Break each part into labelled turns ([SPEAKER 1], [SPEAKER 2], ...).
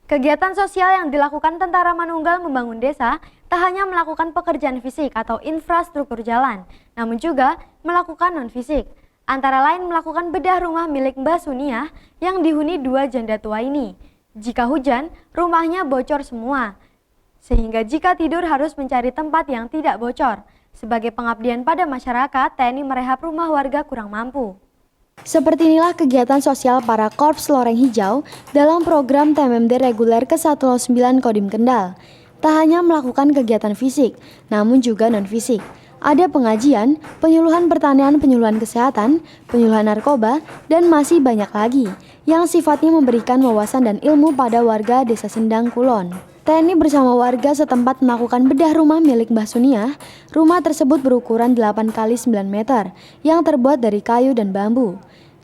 [SPEAKER 1] Kegiatan sosial yang dilakukan Tentara Manunggal Membangun Desa tak hanya melakukan pekerjaan fisik atau infrastruktur jalan, namun juga melakukan non-fisik. Antara lain melakukan bedah rumah milik Mbah Suniah yang dihuni dua janda tua ini. Jika hujan, rumahnya bocor semua. Sehingga jika tidur harus mencari tempat yang tidak bocor. Sebagai pengabdian pada masyarakat, TNI merehab rumah warga kurang mampu. Seperti inilah kegiatan sosial para Korps Loreng Hijau dalam program TMMD reguler ke-109 Kodim Kendal. Tak hanya melakukan kegiatan fisik, namun juga non-fisik. Ada pengajian, penyuluhan pertanian, penyuluhan kesehatan, penyuluhan narkoba, dan masih banyak lagi yang sifatnya memberikan wawasan dan ilmu pada warga Desa Sendang Kulon. TNI bersama warga setempat melakukan bedah rumah milik Mbah Suniah. Rumah tersebut berukuran 8 x 9 meter yang terbuat dari kayu dan bambu.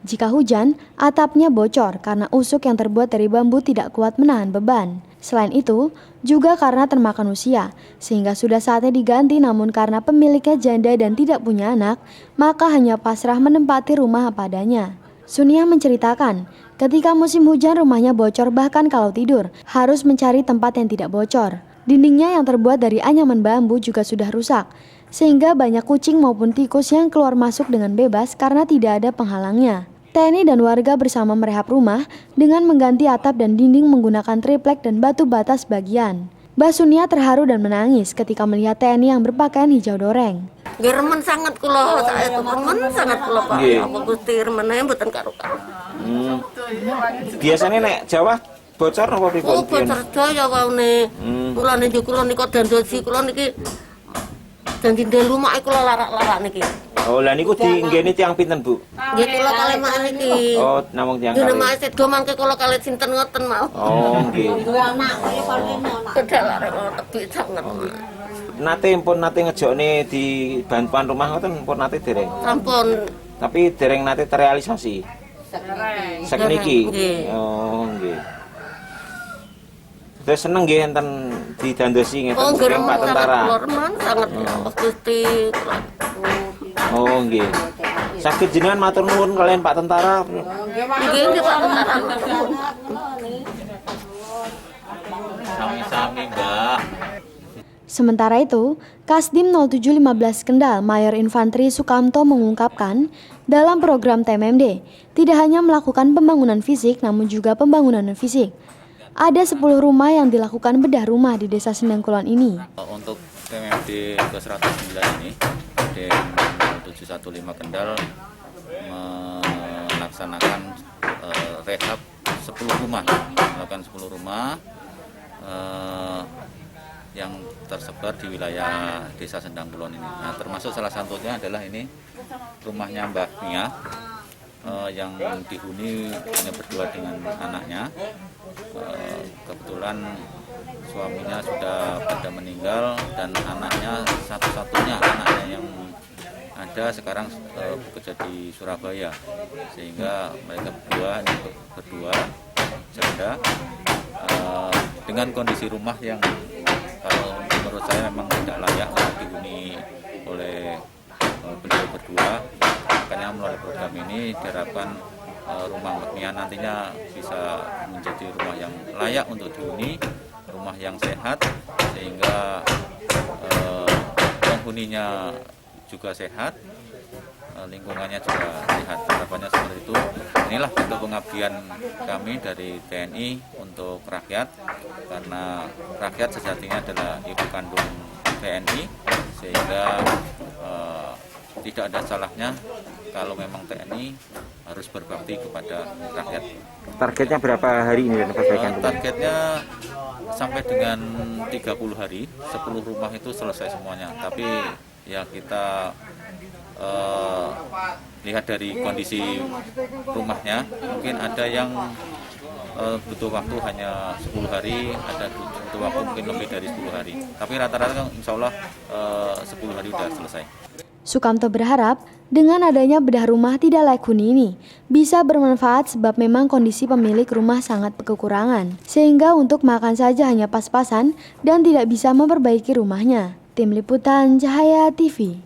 [SPEAKER 1] Jika hujan, atapnya bocor karena usuk yang terbuat dari bambu tidak kuat menahan beban. Selain itu, juga karena termakan usia, sehingga sudah saatnya diganti, namun karena pemiliknya janda dan tidak punya anak, maka hanya pasrah menempati rumah apa adanya. Suniah menceritakan, ketika musim hujan rumahnya bocor, bahkan kalau tidur harus mencari tempat yang tidak bocor. Dindingnya yang terbuat dari anyaman bambu juga sudah rusak, sehingga banyak kucing maupun tikus yang keluar masuk dengan bebas karena tidak ada penghalangnya. TNI dan warga bersama merehab rumah dengan mengganti atap dan dinding menggunakan triplek dan batu bata sebagian. Mbah Suniah terharu dan menangis ketika melihat TNI yang berpakaian hijau doreng.
[SPEAKER 2] Remen sangat kula, saya itu remen sangat kula Pak. Apa Gusti remene mboten karo-karo.
[SPEAKER 3] Biasane nek Jawa bocor apa pripun?
[SPEAKER 2] Oh, bocor Jaya wae. Mulane njuk kula nika dandosi kula niki janji ndel rumah kula larak-larak niki.
[SPEAKER 3] Oh, lah niku dinggeni tiyang pinten, Bu?
[SPEAKER 2] Nggih kula kalih mak niki.
[SPEAKER 3] Oh, namung tiyang
[SPEAKER 2] kalih.
[SPEAKER 3] kalih.
[SPEAKER 2] Dene sedo mangke kula kalih sinten ngoten mau.
[SPEAKER 3] Oh, nggih.
[SPEAKER 2] Duwe anak kaya kene anak. Kedalare kula tebih sanget.
[SPEAKER 3] Pun nate ngejokne di bantuan rumah ngoten pun nate dereng.
[SPEAKER 2] Sampun.
[SPEAKER 3] Tapi dereng nate terrealisasi. Sakniki. Oh, nggih. Terus seneng nggih enten didandosi ngeten saking Pak Tentara.
[SPEAKER 2] Sangat Gusti.
[SPEAKER 3] Oh, nggih. Saged jenengan matur nuwun kalian Pak Tentara.
[SPEAKER 2] Nggih, Pak Tentara.
[SPEAKER 3] Sami-sami, Mbak.
[SPEAKER 1] Sementara itu, Kasdim 0715 Kendal Mayor Infantri Sukamto mengungkapkan, dalam program TMMD tidak hanya melakukan pembangunan fisik namun juga pembangunan non-fisik. Ada 10 rumah yang dilakukan bedah rumah di Desa Sendang Kulon ini.
[SPEAKER 4] Untuk TMMD ke-109 ini, DEM 0715 Kendal melaksanakan rehab 10 rumah, melakukan 10 rumah yang tersebar di wilayah Desa Sendang Kulon ini. Nah, termasuk salah satunya adalah ini rumahnya Mbah Mia yang dihuni hanya berdua dengan anaknya. Kebetulan suaminya sudah pada meninggal dan anaknya satu-satunya anaknya yang ada sekarang bekerja di Surabaya, sehingga mereka berdua janda dengan kondisi rumah yang kalau menurut saya memang tidak layak untuk dihuni oleh beliau berdua. Makanya melalui program ini diharapkan rumah Mbak Mia nantinya bisa menjadi rumah yang layak untuk dihuni, rumah yang sehat, sehingga penghuninya juga sehat, lingkungannya juga sehat. Harapannya seperti itu. Inilah bentuk pengabdian kami dari TNI untuk rakyat, karena rakyat sejatinya adalah ibu kandung TNI, sehingga tidak ada salahnya kalau memang TNI harus berbakti kepada rakyat.
[SPEAKER 3] Targetnya berapa hari ini perbaikan rumah?
[SPEAKER 4] Targetnya sampai dengan 30 hari, 10 rumah itu selesai semuanya. Tapi ya kita lihat dari kondisi rumahnya, mungkin ada yang butuh waktu hanya 10 hari, ada butuh waktu mungkin lebih dari 10 hari. Tapi rata-rata insya Allah 10 hari sudah selesai.
[SPEAKER 1] Sukamto berharap dengan adanya bedah rumah tidak layak huni ini bisa bermanfaat, sebab memang kondisi pemilik rumah sangat kekurangan, sehingga untuk makan saja hanya pas-pasan dan tidak bisa memperbaiki rumahnya. Tim Liputan Cahaya TV.